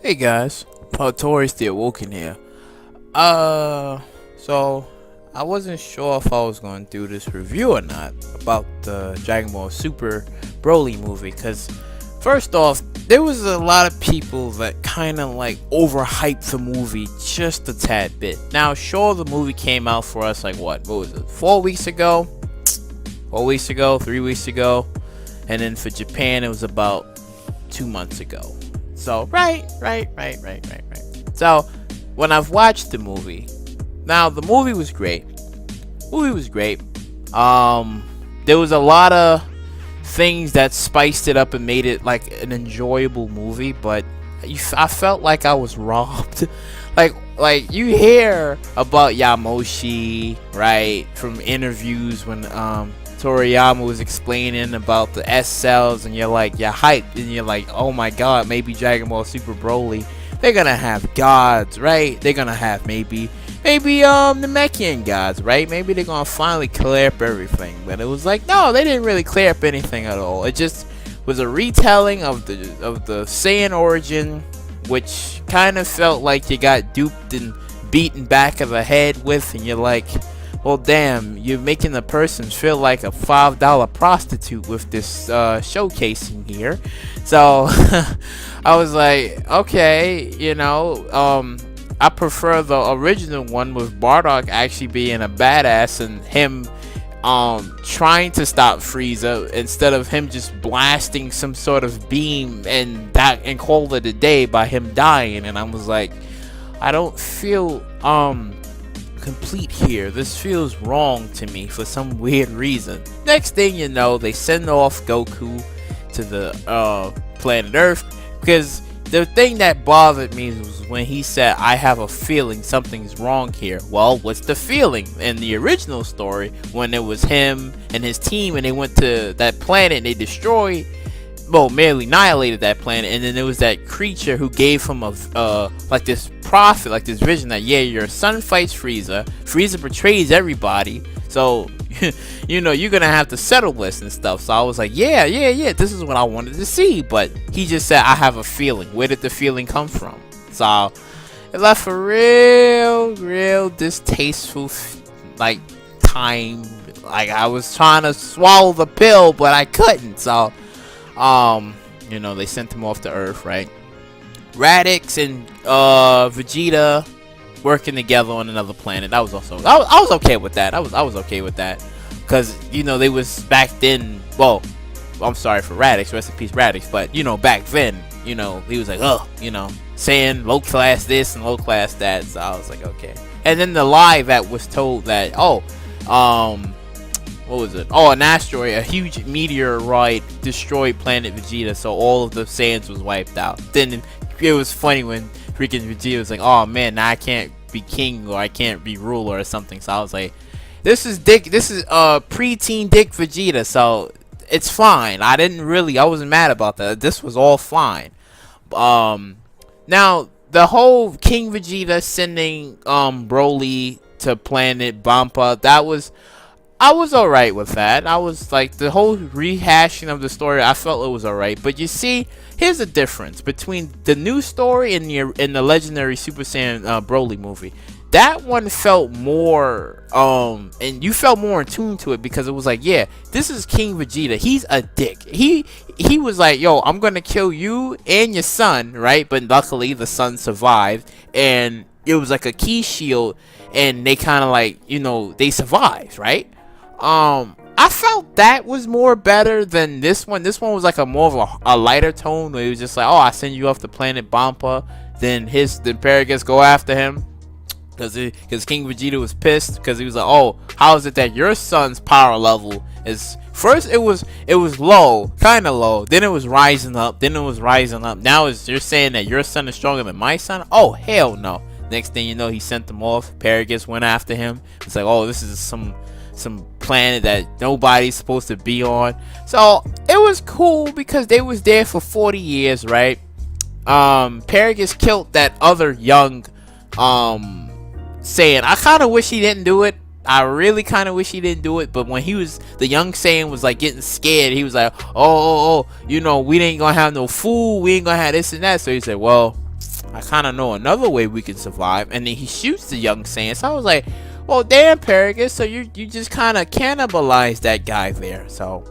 Hey guys, VALTORIOUS the Awoken here. So I wasn't sure if I was going to do this review or not about the Dragon Ball Super Broly movie, because first off, there was a lot of people that kind of like overhyped the movie just a tad bit. Now, sure, the movie came out for us like what was it, 4 weeks ago? 4 weeks ago, 3 weeks ago, and then for Japan it was about 2 months ago. So right. So when I've watched the movie, now the movie was great. There was a lot of things that spiced it up and made it like an enjoyable movie, but I felt like I was robbed. like you hear about Yamoshi, right, from interviews when Toriyama was explaining about the S cells, and you're hyped, and you're like, oh my god, maybe Dragon Ball Super Broly, they're gonna have gods, right? They're gonna have maybe the Namekian gods, right? Maybe they're gonna finally clear up everything. But it was like, no, they didn't really clear up anything at all. It just was a retelling of the Saiyan origin, which kind of felt like you got duped and beaten back of the head with, and you're like, well, damn, you're making the person feel like a $5 prostitute with this showcasing here. So I was like, okay, I prefer the original one with Bardock actually being a badass and him trying to stop Frieza instead of him just blasting some sort of beam and call it a day by him dying. And I was like, I don't feel complete here. This feels wrong to me for some weird reason. Next thing you know, they send off Goku to the planet Earth, because the thing that bothered me was when he said, I have a feeling something's wrong here. Well, what's the feeling? In the original story, when it was him and his team and they went to that planet and they destroyed, merely annihilated that planet, and then there was that creature who gave him like this prophet, like this vision that, yeah, your son fights Frieza betrays everybody, so you're gonna have to settle this and stuff. So I was like, yeah, this is what I wanted to see. But he just said, I have a feeling. Where did the feeling come from? So it left a real distasteful time. Like, I was trying to swallow the pill, but I couldn't. So they sent him off to Earth, right? Radix and Vegeta working together on another planet. That was also I was okay with that. I was okay with that, because they was back then. Well, I'm sorry for Radix, rest in peace Radix, but back then, he was like, saying low class this and low class that. So I was like, okay. And then the lie that was told that, what was it? Oh, an asteroid, a huge meteorite destroyed planet Vegeta, so all of the Saiyans was wiped out. Then it was funny when freaking Vegeta was like, oh man, now I can't be king, or I can't be ruler or something. So I was like, this is preteen dick Vegeta, so it's fine. I wasn't mad about that. This was all fine. Now the whole King Vegeta sending Broly to planet Bampa, I was alright with that. I was like, the whole rehashing of the story, I felt it was alright. But you see, here's the difference between the new story and the legendary Super Saiyan Broly movie. That one felt more, and you felt more in tune to it, because it was like, yeah, this is King Vegeta. He's a dick. He was like, yo, I'm gonna kill you and your son, right? But luckily, the son survived, and it was like a key shield, and they kind of like, they survived, right? I felt that was more better than this one. This one was like more of a lighter tone, where it was just like, oh, I send you off the planet Bampa, then Paragus go after him, because King Vegeta was pissed, because he was like, oh, how is it that your son's power level is, first it was low, kind of low, then it was rising up, now you're saying that your son is stronger than my son? Oh, hell no. Next thing you know, he sent them off. Paragus went after him. It's like, oh, this is some planet that nobody's supposed to be on. So it was cool, because they was there for 40 years, right? Paragus killed that other young Saiyan. I kind of wish he didn't do it. I really kind of wish he didn't do it. But when the young Saiyan was like getting scared, he was like, oh, we ain't gonna have no food, we ain't gonna have this and that. So he said, well, I kind of know another way we can survive. And then he shoots the young Saiyan. So I was like, well, damn, Paragus. So you just kind of cannibalized that guy there. So,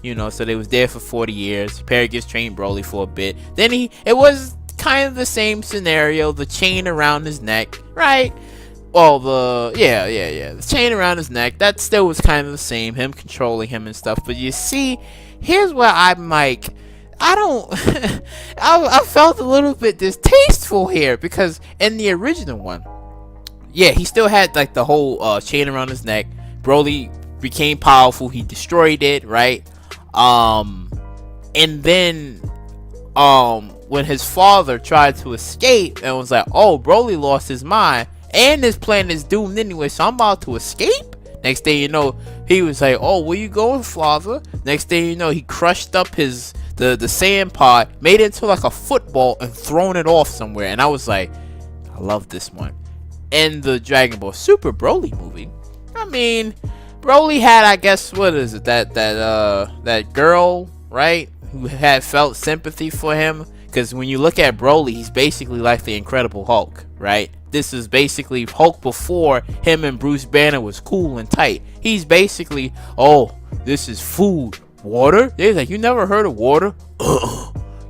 you know, so they was there for 40 years. Paragus trained Broly for a bit. Then it was kind of the same scenario. The chain around his neck, right? Well, the chain around his neck, that still was kind of the same, him controlling him and stuff. But you see, here's where I'm like, I don't I felt a little bit distasteful here, because in the original one, yeah, he still had like the whole chain around his neck. Broly became powerful, he destroyed it, right? And then when his father tried to escape and was like, oh, Broly lost his mind and this planet is doomed anyway, so I'm about to escape. Next thing you know, he was like, oh, where you going, father? Next thing you know, he crushed up the sand pod, made it into like a football and thrown it off somewhere. And I was like, I love this one. In the Dragon Ball Super Broly movie, I mean, Broly had, I guess, what is it, that girl, right, who had felt sympathy for him. Because when you look at Broly, he's basically like the Incredible Hulk, right? This is basically Hulk before him and Bruce Banner was cool and tight. He's basically, oh, this is food. Water? They're like, you never heard of water?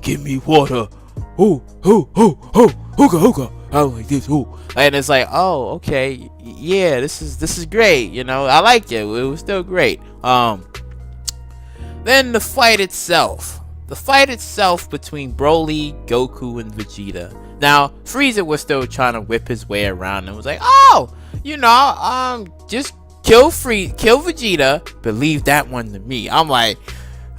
Give me water. Hookah. I don't like this. And it's like, oh, okay, yeah, this is great. You know, I liked it. It was still great. Then the fight itself. The fight itself between Broly, Goku, and Vegeta. Now, Frieza was still trying to whip his way around and was like, oh, you know, just kill Vegeta, but leave that one to me. I'm like,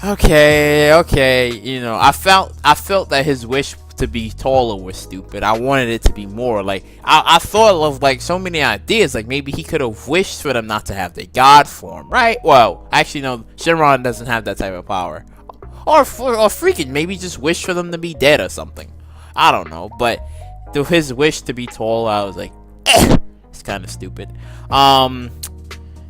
okay, you know, I felt that his wish to be taller was stupid. I wanted it to be more like, I thought of like so many ideas, like maybe he could have wished for them not to have their god form, right? Well, actually no, Shenron doesn't have that type of power. Or freaking maybe just wish for them to be dead or something. I don't know, but his wish to be tall, I was like, it's kind of stupid.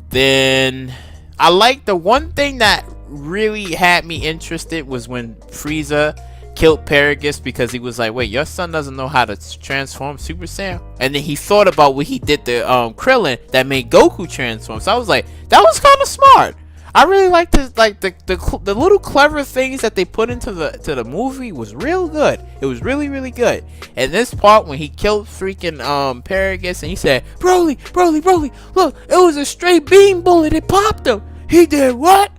Then I like the one thing that really had me interested was when Frieza killed Paragus, because he was like, wait, your son doesn't know how to transform Super Saiyan? And then he thought about what he did to Krillin that made Goku transform. So I was like, that was kind of smart. I really liked the little clever things that they put into the movie was real good. It was really good. And this part when he killed freaking Paragus and he said, Broly, look, it was a straight beam bullet. It popped him. He did what?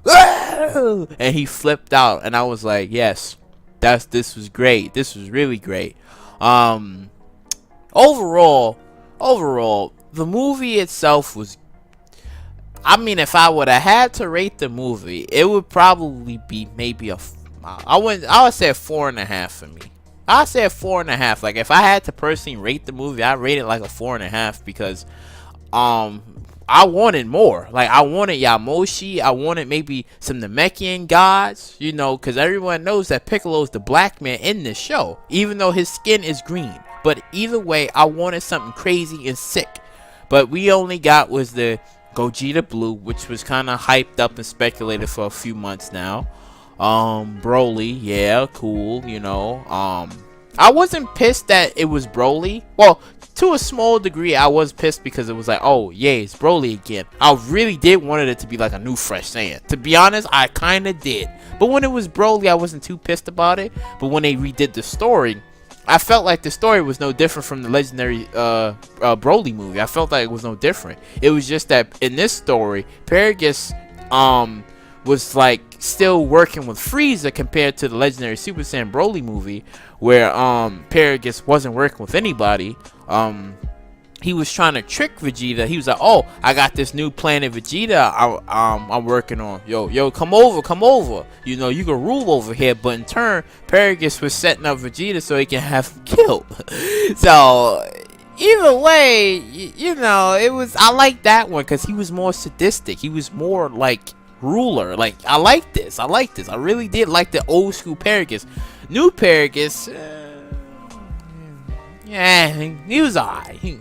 And he flipped out, and I was like, yes, this was great. This was really great. Overall, the movie itself was, I mean, if I would have had to rate the movie, it would probably be maybe I would say a 4.5 for me. I'd say a 4.5. Like, if I had to personally rate the movie, I'd rate it like a 4.5, because I wanted more. Like, I wanted Yamoshi. I wanted maybe some Namekian gods, you know, because everyone knows that Piccolo's the black man in this show, even though his skin is green. But either way, I wanted something crazy and sick. But we only got was the Gogeta Blue, which was kind of hyped up and speculated for a few months now. Broly, yeah, cool, you know. I wasn't pissed that it was Broly. Well, to a small degree, I was pissed because it was like, oh, yeah, it's Broly again. I really did wanted it to be like a new fresh Saiyan. To be honest, I kind of did. But when it was Broly, I wasn't too pissed about it. But when they redid the story, I felt like the story was no different from the legendary Broly movie. I felt like it was no different. It was just that in this story, Paragus was like still working with Frieza compared to the legendary Super Saiyan Broly movie, where Paragus wasn't working with anybody. He was trying to trick Vegeta. He was like, oh, I got this new planet Vegeta I'm working on. Yo, come over. You know, you can rule over here. But in turn, Paragus was setting up Vegeta so he can have him killed. So, either way, you know, it was, I like that one because he was more sadistic. He was more like ruler. Like, I like this. I really did like the old school Paragus. New Paragus, yeah, he was alright. He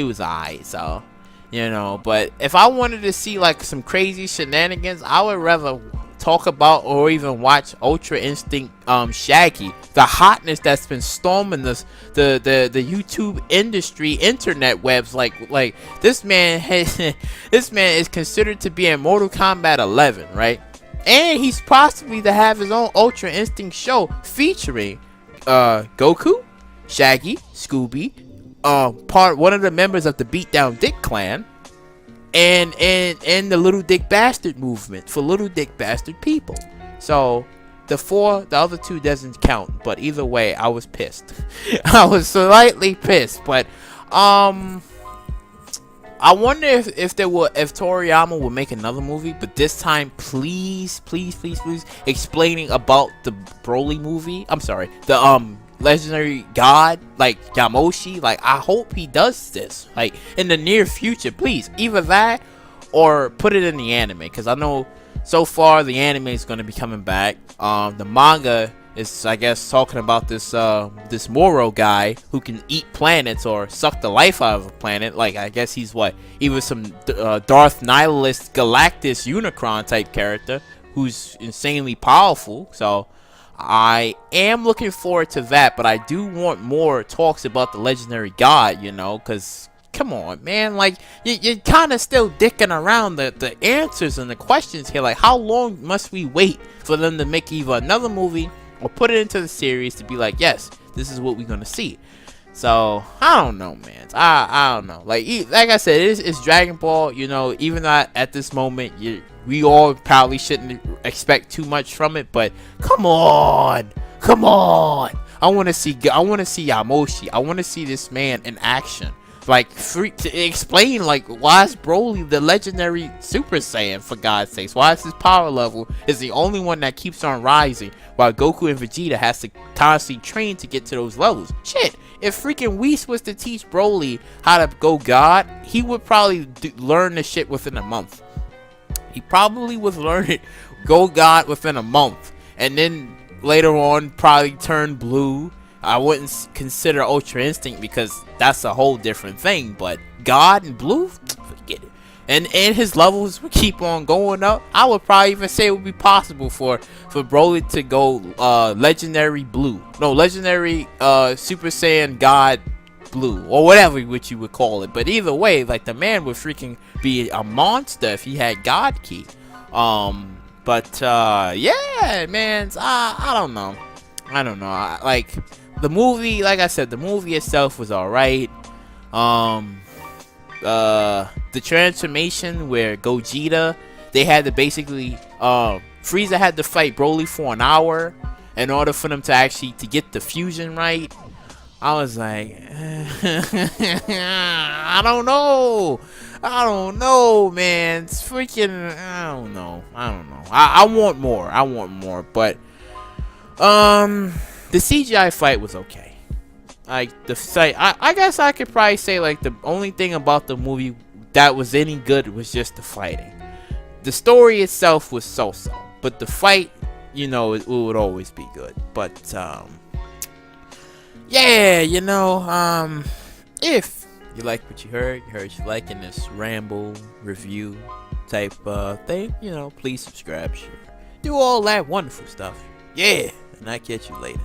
was alright. So, you know, but if I wanted to see like some crazy shenanigans, I would rather talk about or even watch Ultra Instinct Shaggy, the hotness that's been storming the YouTube industry, internet webs, like this man has this man is considered to be in Mortal Kombat 11, right? And he's possibly to have his own Ultra Instinct show featuring Goku, Shaggy, Scooby, one of the members of the Beatdown Dick Clan, and the Little Dick Bastard movement for Little Dick Bastard people. So the other two doesn't count, but either way, I was pissed. I was slightly pissed, but I wonder if Toriyama will make another movie, but this time, please explaining about the Broly movie. I'm sorry, the legendary god, like Yamoshi. Like, I hope he does this, like, in the near future. Please, either that or put it in the anime, because I know so far the anime is going to be coming back. The manga is, I guess, talking about this Moro guy who can eat planets or suck the life out of a planet. Like, I guess he's either some Darth Nihilist Galactus Unicron type character who's insanely powerful. So I am looking forward to that, but I do want more talks about the legendary god, you know, because come on, man, like, you're kind of still dicking around the answers and the questions here. Like, how long must we wait for them to make either another movie or put it into the series to be like, yes, this is what we're gonna see? So I don't know, man. I don't know. Like I said, it's Dragon Ball. You know, even though at this moment we all probably shouldn't expect too much from it, but come on. I want to see Yamoshi. I want to see this man in action. Like, to explain, like, why is Broly the legendary Super Saiyan, for God's sakes? Why is his power level is the only one that keeps on rising, while Goku and Vegeta has to constantly train to get to those levels? Shit, if freaking Whis was to teach Broly how to go God, he would probably learn the shit within a month. He probably would learn it, go God within a month, and then later on probably turn blue. I wouldn't consider Ultra Instinct because that's a whole different thing, but God and Blue, forget it. And his levels would keep on going up. I would probably even say it would be possible for Broly to go legendary Blue, no, legendary Super Saiyan God Blue, or whatever which you would call it. But either way, like, the man would freaking be a monster if he had God Key. But yeah, man, I don't know. Like, the movie, like I said, the movie itself was alright. The transformation where Gogeta, they had to basically, Frieza had to fight Broly for an hour in order for them to actually to get the fusion right. I was like, I don't know, man. It's freaking, I don't know. I want more, but the CGI fight was okay. Like, the fight, I guess I could probably say, like, the only thing about the movie that was any good was just the fighting. The story itself was so-so, but the fight, you know, it would always be good. But yeah, you know, if you like what you heard you liking this ramble review type thing, you know, please subscribe, share, do all that wonderful stuff. Yeah, and I'll catch you later.